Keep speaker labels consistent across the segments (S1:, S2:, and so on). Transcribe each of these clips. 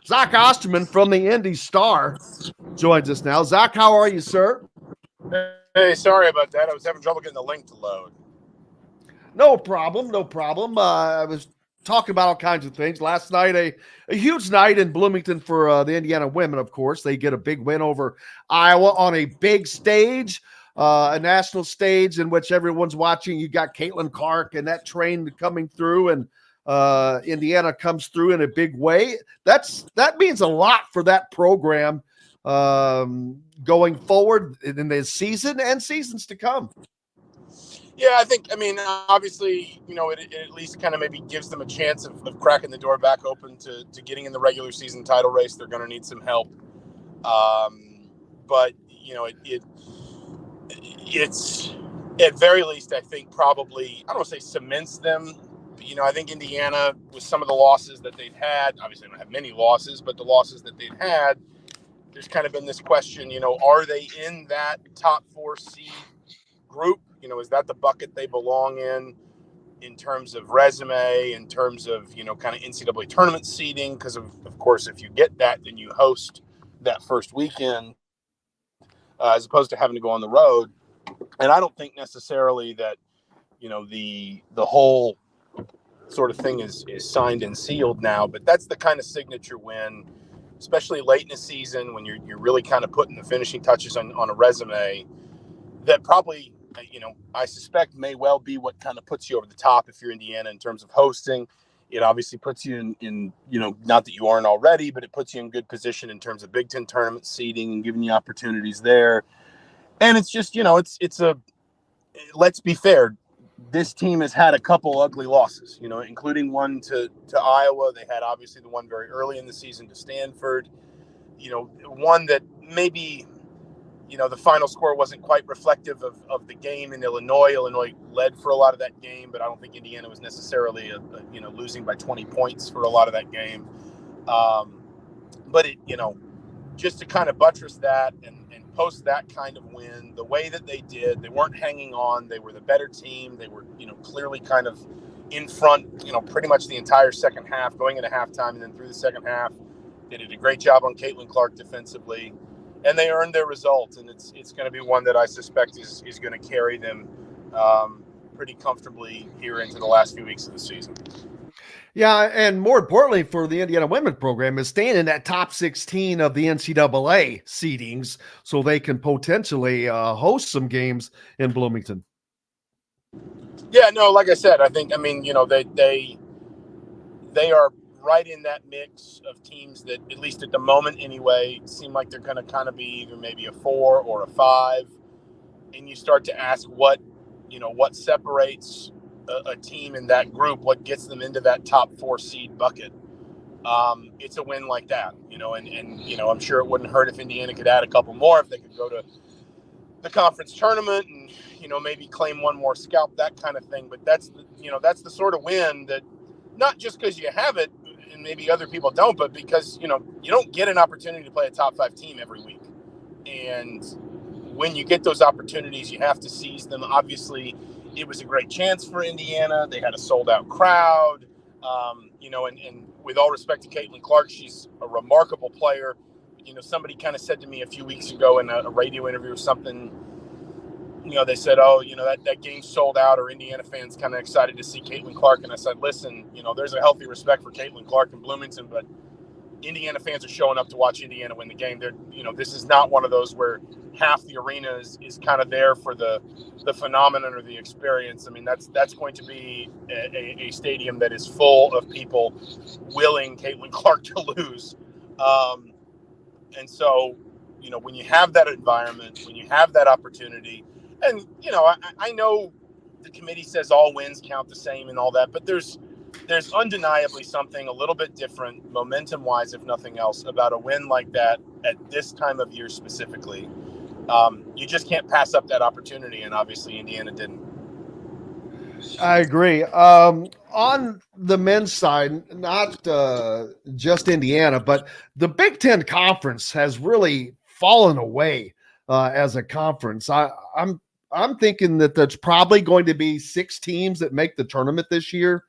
S1: Zach Osterman from the Indy Star joins us now. Zach, how are you, sir?
S2: Hey, sorry about that. I was having trouble getting the link to load.
S1: No problem. No problem. I was talking about all kinds of things. Last night, a huge night in Bloomington for the Indiana women, of course. They get a big win over Iowa on a big stage, a national stage in which everyone's watching. You got Caitlin Clark and that train coming through, and Indiana comes through in a big way. That means a lot for that program going forward in the season and seasons to come.
S2: Yeah, obviously, it at least kind of maybe gives them a chance of cracking the door back open to getting in the regular season title race. They're going to need some help. But, it's at very least, I think, probably, I don't want to say cements them. But, I think Indiana, with some of the losses that they've had, obviously they don't have many losses, but the losses that they've had, there's kind of been this question, are they in that top 4 seed group? Is that the bucket they belong in terms of resume, in terms of, kind of NCAA tournament seeding? Because, of course, if you get that, then you host that first weekend as opposed to having to go on the road. And I don't think necessarily that, the whole sort of thing is signed and sealed now, but that's the kind of signature win, especially late in the season when you're really kind of putting the finishing touches on a resume that probably, I suspect may well be what kind of puts you over the top if you're Indiana in terms of hosting. It obviously puts you in not that you aren't already, but it puts you in good position in terms of Big Ten tournament seeding and giving you opportunities there. And it's just, let's be fair. This team has had a couple ugly losses, including one to Iowa. They had obviously the one very early in the season to Stanford, one that maybe, the final score wasn't quite reflective of the game in Illinois. Illinois led for a lot of that game, but I don't think Indiana was necessarily, losing by 20 points for a lot of that game. But it, just to kind of buttress that and post that kind of win the way that they did, they weren't hanging on. They were the better team. They were, clearly kind of in front, pretty much the entire second half, going into halftime and then through the second half. They did a great job on Caitlin Clark defensively, and they earned their result. And it's going to be one that I suspect is going to carry them pretty comfortably here into the last few weeks of the season.
S1: Yeah, and more importantly for the Indiana women's program is staying in that top 16 of the NCAA seedings so they can potentially host some games in Bloomington.
S2: Yeah, no, like I said, they are right in that mix of teams that, at least at the moment anyway, seem like they're going to kind of be either maybe a 4 or a 5. And you start to ask what separates a team in that group, what gets them into that top 4 seed bucket. It's a win like that, and I'm sure it wouldn't hurt if Indiana could add a couple more, if they could go to the conference tournament and, maybe claim one more scalp, that kind of thing. But that's the sort of win that, not just because you have it and maybe other people don't, but because, you don't get an opportunity to play a top 5 team every week. And when you get those opportunities, you have to seize them. Obviously, it was a great chance for Indiana. They had a sold-out crowd, and with all respect to Caitlin Clark, she's a remarkable player. Somebody kind of said to me a few weeks ago in a radio interview or something, they said, that game sold out, or Indiana fans kind of excited to see Caitlin Clark. And I said, listen, there's a healthy respect for Caitlin Clark in Bloomington, but Indiana fans are showing up to watch Indiana win the game. This is not one of those where half the arena is kind of there for the phenomenon or the experience. I mean, that's going to be a stadium that is full of people willing Caitlin Clark to lose. And so, when you have that environment, when you have that opportunity, and, I know the committee says all wins count the same and all that, but there's undeniably something a little bit different, momentum-wise, if nothing else, about a win like that at this time of year specifically. You just can't pass up that opportunity, and obviously Indiana didn't.
S1: I agree. On the men's side, not just Indiana, but the Big Ten Conference has really fallen away as a conference. I'm thinking that there's probably going to be 6 teams that make the tournament this year.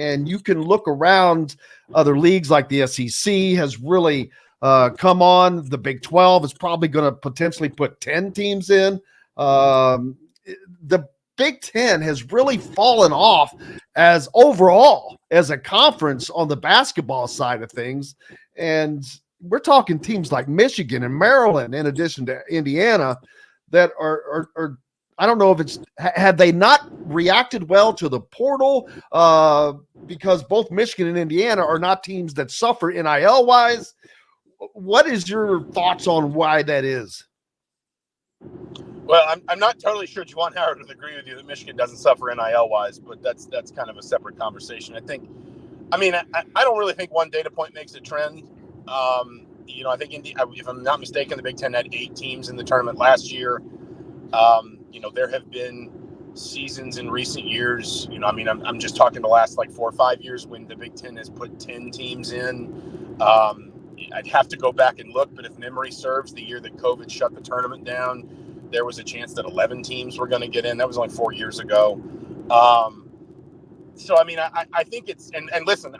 S1: And you can look around other leagues like the SEC has really come on. The Big 12 is probably going to potentially put 10 teams in. The Big 10 has really fallen off as overall as a conference on the basketball side of things. And we're talking teams like Michigan and Maryland, in addition to Indiana, that are I don't know if it's had they not reacted well to the portal, because both Michigan and Indiana are not teams that suffer NIL wise. What is your thoughts on why that is?
S2: Well, I'm not totally sure Juwan Howard would agree with you that Michigan doesn't suffer NIL wise, but that's kind of a separate conversation. I don't really think one data point makes a trend. I think if I'm not mistaken, the Big Ten had 8 teams in the tournament last year. There have been seasons in recent years. I'm just talking the last like 4 or 5 years when the Big Ten has put 10 teams in. I'd have to go back and look, but if memory serves, the year that COVID shut the tournament down, there was a chance that 11 teams were going to get in. That was only 4 years ago. I think it's and listen.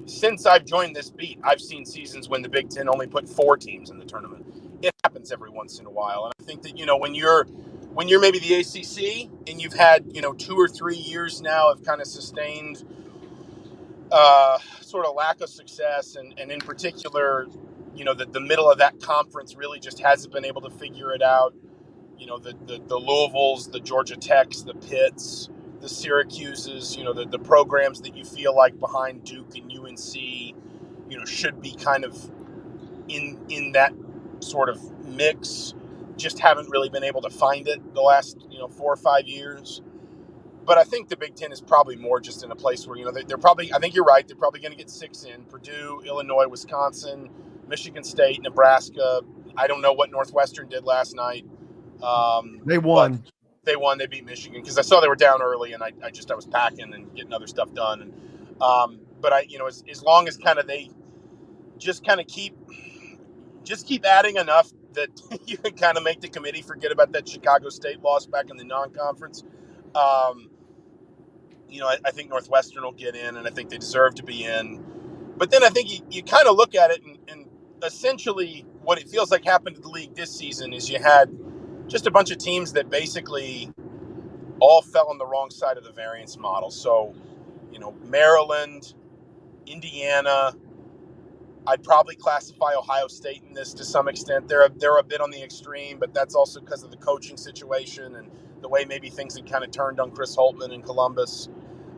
S2: Since I've joined this beat, I've seen seasons when the Big Ten only put 4 teams in the tournament. It happens every once in a while, and I think that when you're maybe the ACC and you've had 2 or 3 years now of kind of sustained sort of lack of success, and in particular, the middle of that conference really just hasn't been able to figure it out. The Louisvilles, the Georgia Techs, the Pitts, the Syracuses, the programs that you feel like behind Duke and UNC, should be kind of in that sort of mix, just haven't really been able to find it the last 4 or 5 years. But I think the Big Ten is probably more just in a place where they're probably, I think you're right, they're probably going to get 6 in: Purdue, Illinois, Wisconsin, Michigan State, Nebraska. I don't know what Northwestern did last night.
S1: They won.
S2: They won. They beat Michigan because I saw they were down early, and I was packing and getting other stuff done. And but as long as kind of they just kind of keep adding enough that you can kind of make the committee forget about that Chicago State loss back in the non-conference. I think Northwestern will get in, and I think they deserve to be in. But then I think you kind of look at it, and essentially what it feels like happened to the league this season is you had just a bunch of teams that basically all fell on the wrong side of the variance model. So, Maryland, Indiana, I'd probably classify Ohio State in this to some extent. They're a bit on the extreme, but that's also because of the coaching situation and the way maybe things had kind of turned on Chris Holtmann in Columbus.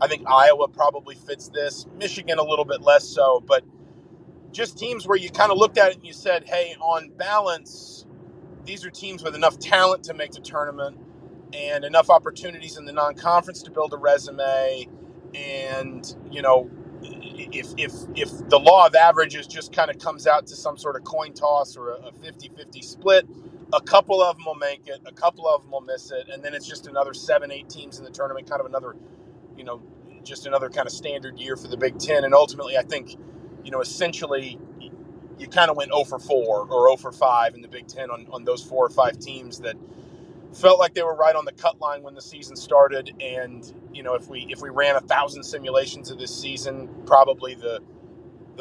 S2: I think Iowa probably fits this. Michigan a little bit less so, but just teams where you kind of looked at it and you said, hey, on balance, these are teams with enough talent to make the tournament and enough opportunities in the non-conference to build a resume. And, if the law of averages just kind of comes out to some sort of coin toss or a 50-50 split, a couple of them will make it, a couple of them will miss it, and then it's just another 7-8 teams in the tournament, kind of another, just another kind of standard year for the Big Ten. And ultimately, I think, essentially you kind of went 0 for 4 or 0 for 5 in the Big Ten on those 4 or 5 teams that felt like they were right on the cut line when the season started. And if we ran 1,000 simulations of this season, probably the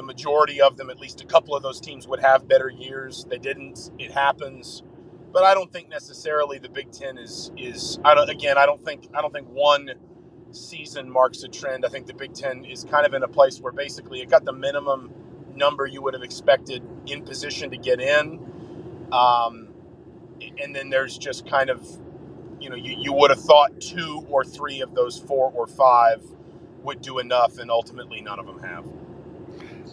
S2: majority of them, at least a couple of those teams, would have better years. They didn't. It happens, but I don't think necessarily the Big Ten is. I don't think one season marks a trend. I think the Big Ten is kind of in a place where basically it got the minimum number you would have expected in position to get in. And then there's just kind of, you would have thought 2 or 3 of those 4 or 5 would do enough, and ultimately none of them have.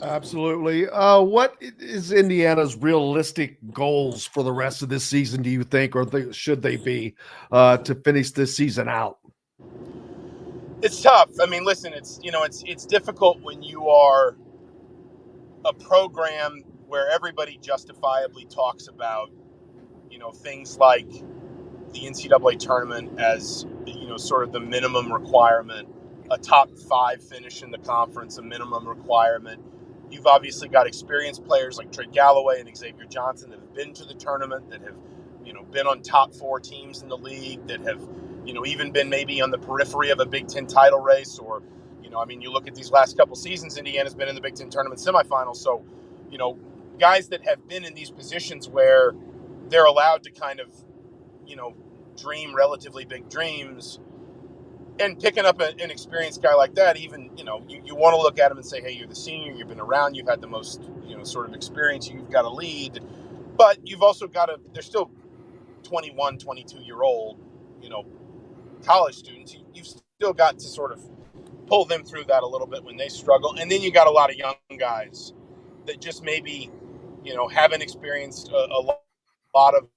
S1: Absolutely. What is Indiana's realistic goals for the rest of this season, do you think, or should they be to finish this season out?
S2: It's tough. I mean, listen, it's difficult when you are a program where everybody justifiably talks about, things like the NCAA tournament as, sort of the minimum requirement, a top 5 finish in the conference, a minimum requirement. You've obviously got experienced players like Trey Galloway and Xavier Johnson that have been to the tournament, that have, been on top 4 teams in the league, that have, even been maybe on the periphery of a Big Ten title race, or, you look at these last couple seasons, Indiana's been in the Big Ten tournament semifinals. So, guys that have been in these positions where they're allowed to kind of, dream relatively big dreams, and picking up an experienced guy like that, even, you want to look at him and say, hey, you're the senior, you've been around, you've had the most, sort of experience, you've got to lead, but you've also got to, they're still 21, 22-year-old, college students. You've still got to sort of pull them through that a little bit when they struggle. And then you got a lot of young guys that just maybe, haven't experienced a lot of,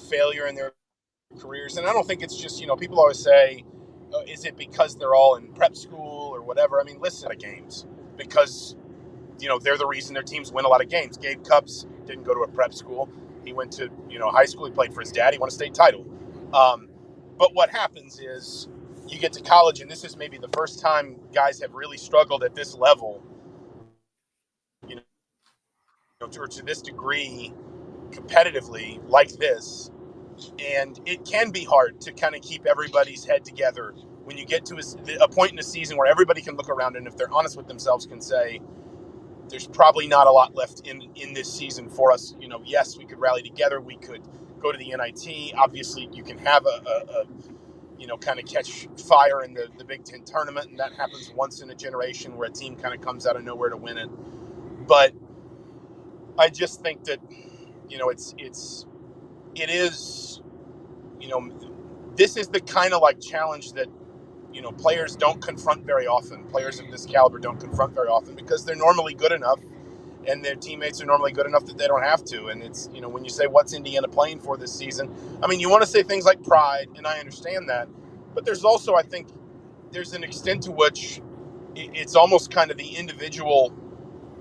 S2: failure in their careers. And I don't think it's just, people always say, is it because they're all in prep school or whatever? I mean, listen to games because, they're the reason their teams win a lot of games. Gabe Cupps didn't go to a prep school. He went to, high school. He played for his dad. He won a state title. But what happens is you get to college, and this is maybe the first time guys have really struggled at this level, or to this degree competitively like this. And it can be hard to kind of keep everybody's head together when you get to a point in the season where everybody can look around and if they're honest with themselves can say, there's probably not a lot left in this season for us. Yes, we could rally together. We could go to the NIT. Obviously, you can have a kind of catch fire in the Big Ten tournament, and that happens once in a generation where a team kind of comes out of nowhere to win it. But I just think that, it is, this is the kind of like challenge that, players don't confront very often. Players of this caliber don't confront very often because they're normally good enough and their teammates are normally good enough that they don't have to. And it's, when you say what's Indiana playing for this season, I mean, you want to say things like pride, and I understand that. But there's also, I think, there's an extent to which it's almost kind of the individual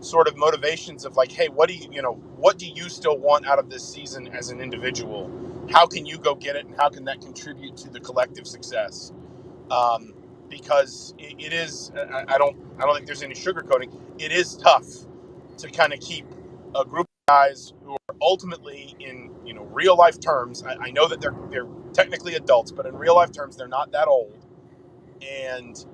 S2: sort of motivations of like, hey, what do you still want out of this season as an individual? How can you go get it, and how can that contribute to the collective success? Because it is, I don't think there's any sugarcoating. It is tough to kind of keep a group of guys who are ultimately in, real life terms. I know that they're technically adults, but in real life terms, they're not that old. And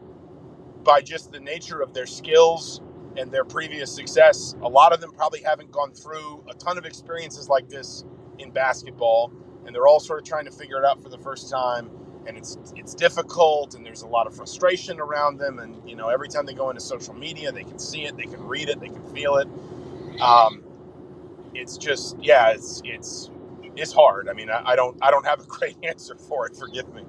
S2: by just the nature of their skills and their previous success, a lot of them probably haven't gone through a ton of experiences like this in basketball, and they're all sort of trying to figure it out for the first time. And it's difficult, and there's a lot of frustration around them. And every time they go into social media, they can see it, they can read it, they can feel it. It's just, it's hard. I mean, I don't have a great answer for it. Forgive me.